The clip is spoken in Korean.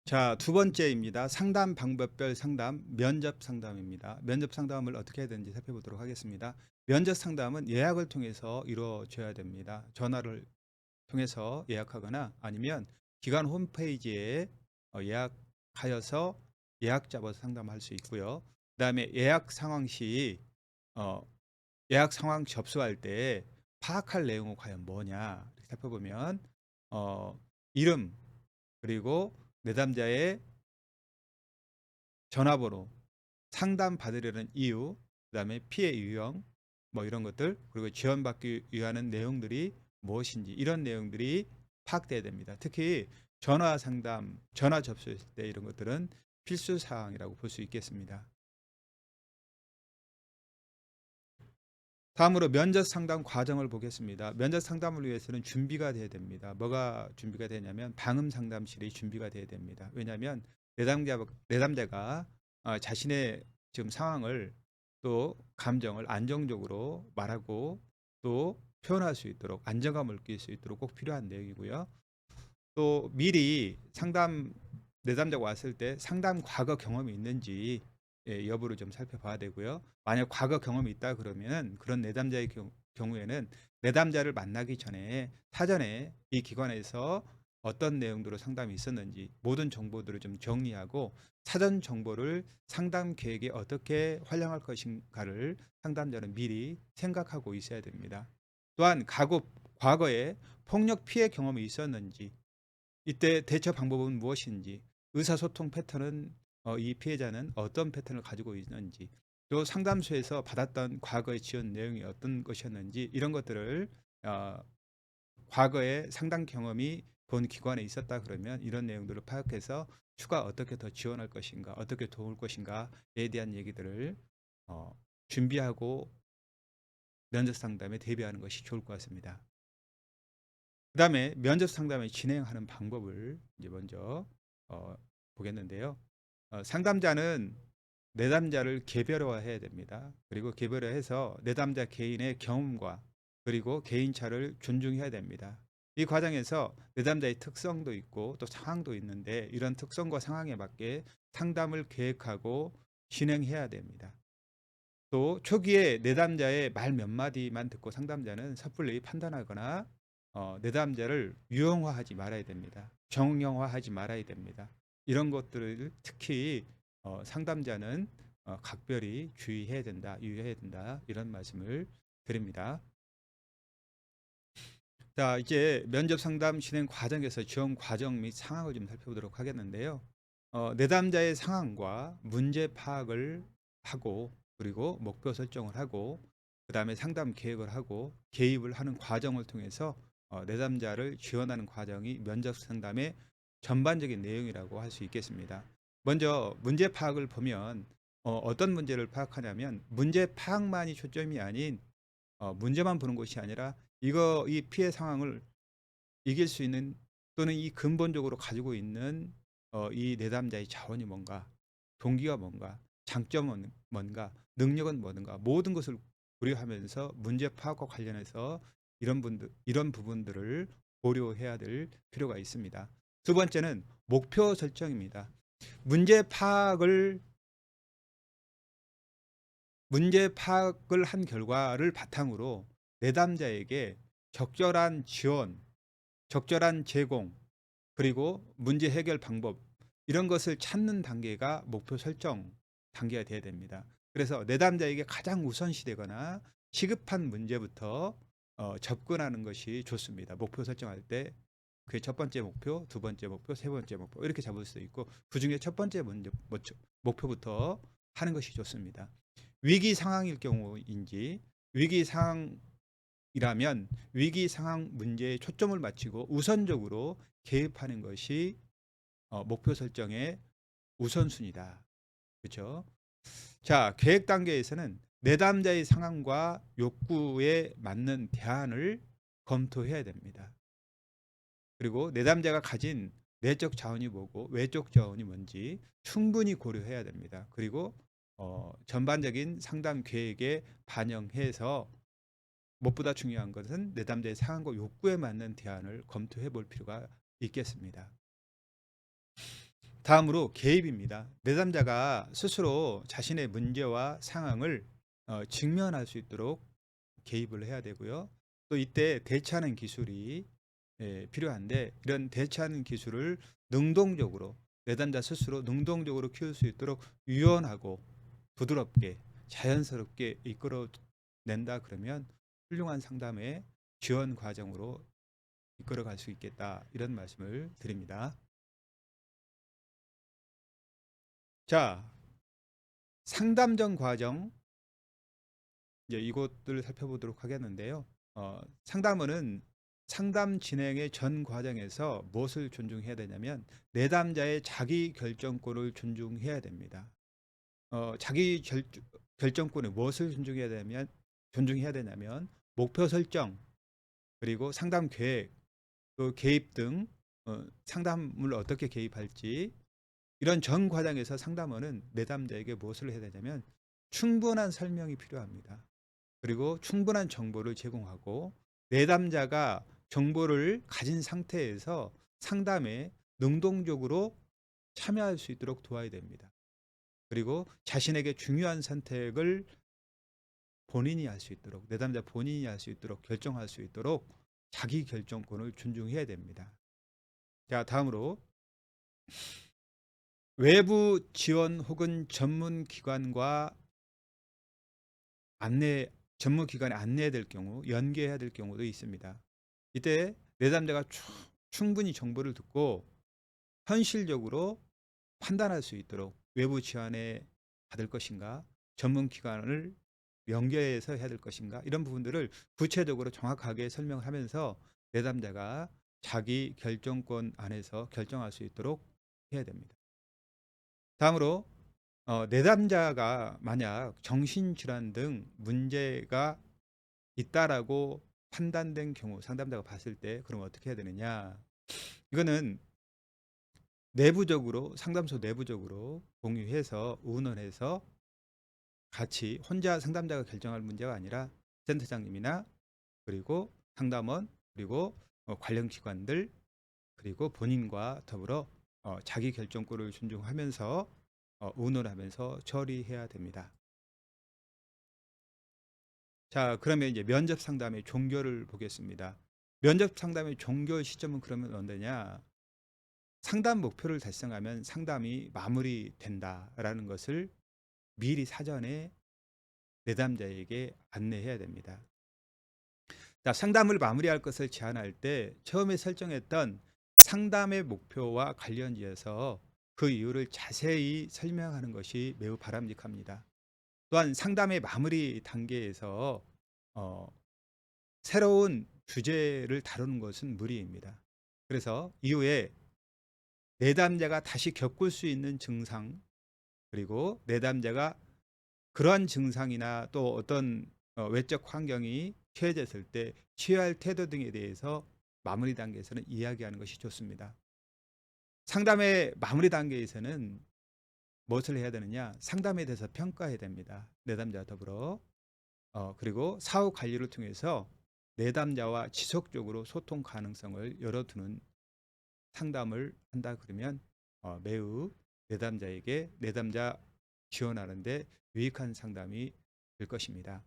자, 두 번째입니다. 상담 방법별 상담, 면접 상담입니다. 면접 상담을 어떻게 해야 되는지 살펴보도록 하겠습니다. 면접 상담은 예약을 통해서 이루어져야 됩니다. 전화를 통해서 예약하거나 아니면 기관 홈페이지에 예약하여서 예약 잡아서 상담할 수 있고요. 그다음에 예약 상황 시 어, 예약 상황 접수할 때 파악할 내용은 과연 뭐냐 이렇게 살펴보면 이름 그리고 내담자의 전화번호, 상담 받으려는 이유, 그다음에 피해 유형, 뭐 이런 것들, 그리고 지원받기 위한 내용들이 무엇인지 이런 내용들이 파악돼야 됩니다. 특히 전화 상담, 전화 접수했을 때 이런 것들은 필수 사항이라고 볼 수 있겠습니다. 다음으로 면접 상담 과정을 보겠습니다. 면접 상담을 위해서는 준비가 돼야 됩니다. 뭐가 준비가 되냐면 방음 상담실이 준비가 돼야 됩니다. 왜냐하면 내담자가 자신의 지금 상황을 또 감정을 안정적으로 말하고 또 표현할 수 있도록 안정감을 느낄 수 있도록 꼭 필요한 내용이고요. 또 미리 내담자가 왔을 때 상담 과거 경험이 있는지 여부를 좀 살펴봐야 되고요. 만약 과거 경험이 있다 그러면 그런 내담자의 경우에는 내담자를 만나기 전에 사전에 이 기관에서 어떤 내용으로 상담이 있었는지 모든 정보들을 좀 정리하고 사전 정보를 상담 계획에 어떻게 활용할 것인가를 상담자는 미리 생각하고 있어야 됩니다. 또한 과거에 폭력 피해 경험이 있었는지 이때 대처 방법은 무엇인지, 의사소통 패턴은 이 피해자는 어떤 패턴을 가지고 있는지, 또 상담소에서 받았던 과거의 지원 내용이 어떤 것이었는지 이런 것들을 어, 과거에 상담 경험이 본 기관에 있었다 그러면 이런 내용들을 파악해서 추가 어떻게 더 지원할 것인가, 어떻게 도울 것인가에 대한 얘기들을 준비하고 면접 상담에 대비하는 것이 좋을 것 같습니다. 그 다음에 면접 상담을 진행하는 방법을 이제 먼저 보겠는데요. 상담자는 내담자를 개별화해야 됩니다. 그리고 개별화해서 내담자 개인의 경험과 그리고 개인차를 존중해야 됩니다. 이 과정에서 내담자의 특성도 있고 또 상황도 있는데 이런 특성과 상황에 맞게 상담을 계획하고 진행해야 됩니다. 또 초기에 내담자의 말 몇 마디만 듣고 상담자는 섣불리 판단하거나 내담자를 유형화하지 말아야 됩니다. 정형화하지 말아야 됩니다. 이런 것들을 특히 상담자는 각별히 주의해야 된다, 유의해야 된다 이런 말씀을 드립니다. 자, 이제 면접 상담 진행 과정에서 지원 과정 및 상황을 좀 살펴보도록 하겠는데요. 내담자의 상황과 문제 파악을 하고 그리고 목표 설정을 하고 그 다음에 상담 계획을 하고 개입을 하는 과정을 통해서 내담자를 지원하는 과정이 면접 상담의 전반적인 내용이라고 할 수 있겠습니다. 먼저 문제 파악을 보면 어떤 문제를 파악하냐면 문제 파악만이 초점이 아닌 문제만 보는 것이 아니라 이 피해 상황을 이길 수 있는 또는 이 근본적으로 가지고 있는 이 내담자의 자원이 뭔가, 동기가 뭔가, 장점은 뭔가, 능력은 뭔가 모든 것을 고려하면서 문제 파악과 관련해서 이런 부분들을 고려해야 될 필요가 있습니다. 두 번째는 목표 설정입니다. 문제 파악을 문제 파악을 한 결과를 바탕으로 내담자에게 적절한 지원, 적절한 제공, 그리고 문제 해결 방법 이런 것을 찾는 단계가 목표 설정 단계가 돼야 됩니다. 그래서 내담자에게 가장 우선시되거나 시급한 문제부터 접근하는 것이 좋습니다. 목표 설정할 때 그게 첫 번째 목표, 두 번째 목표, 세 번째 목표 이렇게 잡을 수 있고 그 중에 첫 번째 목표부터 하는 것이 좋습니다. 위기 상황일 경우인지 위기 상황이라면 위기 상황 문제에 초점을 맞추고 우선적으로 개입하는 것이 목표 설정의 우선순위다. 그렇죠? 자, 계획 단계에서는 내담자의 상황과 욕구에 맞는 대안을 검토해야 됩니다. 그리고 내담자가 가진 내적 자원이 뭐고 외적 자원이 뭔지 충분히 고려해야 됩니다. 그리고 전반적인 상담 계획에 반영해서 무엇보다 중요한 것은 내담자의 상황과 욕구에 맞는 대안을 검토해 볼 필요가 있겠습니다. 다음으로 개입입니다. 내담자가 스스로 자신의 문제와 상황을 직면할 수 있도록 개입을 해야 되고요. 또 이때 대처하는 기술이 필요한데, 이런 대처하는 기술을 능동적으로 내담자 스스로 능동적으로 키울 수 있도록 유연하고 부드럽게 자연스럽게 이끌어낸다 그러면 훌륭한 상담의 지원 과정으로 이끌어갈 수 있겠다, 이런 말씀을 드립니다. 자, 상담 전 과정, 이제 이것들을 살펴보도록 하겠는데요. 상담원은 상담 진행의 전 과정에서 무엇을 존중해야 되냐면 내담자의 자기 결정권을 존중해야 됩니다. 자기 결정권을 무엇을 존중해야 되냐면 목표 설정, 그리고 상담 계획, 또 개입 등 상담을 어떻게 개입할지, 이런 전 과정에서 상담원은 내담자에게 무엇을 해야 되냐면 충분한 설명이 필요합니다. 그리고 충분한 정보를 제공하고 내담자가 정보를 가진 상태에서 상담에 능동적으로 참여할 수 있도록 도와야 됩니다. 그리고 자신에게 중요한 선택을 본인이 할 수 있도록, 내담자 본인이 할 수 있도록, 결정할 수 있도록 자기 결정권을 존중해야 됩니다. 자, 다음으로 외부 지원 혹은 전문기관과 전문기관에 안내해야 될 경우, 연계해야 될 경우도 있습니다. 이때 내담자가 충분히 정보를 듣고 현실적으로 판단할 수 있도록 외부 지원에 받을 것인가, 전문기관을 연계해서 해야 될 것인가, 이런 부분들을 구체적으로 정확하게 설명하면서 내담자가 자기 결정권 안에서 결정할 수 있도록 해야 됩니다. 다음으로 내담자가 만약 정신질환 등 문제가 있다라고 판단된 경우, 상담자가 봤을 때 그럼 어떻게 해야 되느냐, 이거는 내부적으로, 상담소 내부적으로 공유해서 의논해서 같이, 혼자 상담자가 결정할 문제가 아니라 센터장님이나 그리고 상담원, 그리고 관련 기관들, 그리고 본인과 더불어 자기 결정권을 존중하면서 의논하면서 처리해야 됩니다. 자, 그러면 이제 면접 상담의 종결을 보겠습니다. 면접 상담의 종결 시점은 그러면 언제냐? 상담 목표를 달성하면 상담이 마무리된다라는 것을 미리 사전에 내담자에게 안내해야 됩니다. 자, 상담을 마무리할 것을 제안할 때 처음에 설정했던 상담의 목표와 관련지어서 그 이유를 자세히 설명하는 것이 매우 바람직합니다. 또한 상담의 마무리 단계에서 새로운 주제를 다루는 것은 무리입니다. 그래서 이후에 내담자가 다시 겪을 수 있는 증상, 그리고 내담자가 그러한 증상이나 또 어떤 외적 환경이 처해졌을 때 취해야 할 태도 등에 대해서 마무리 단계에서는 이야기하는 것이 좋습니다. 상담의 마무리 단계에서는 무엇을 해야 되느냐? 상담에 대해서 평가해야 됩니다. 내담자와 더불어. 그리고 사후 관리를 통해서 내담자와 지속적으로 소통 가능성을 열어두는 상담을 한다 그러면 매우 내담자 지원하는데 유익한 상담이 될 것입니다.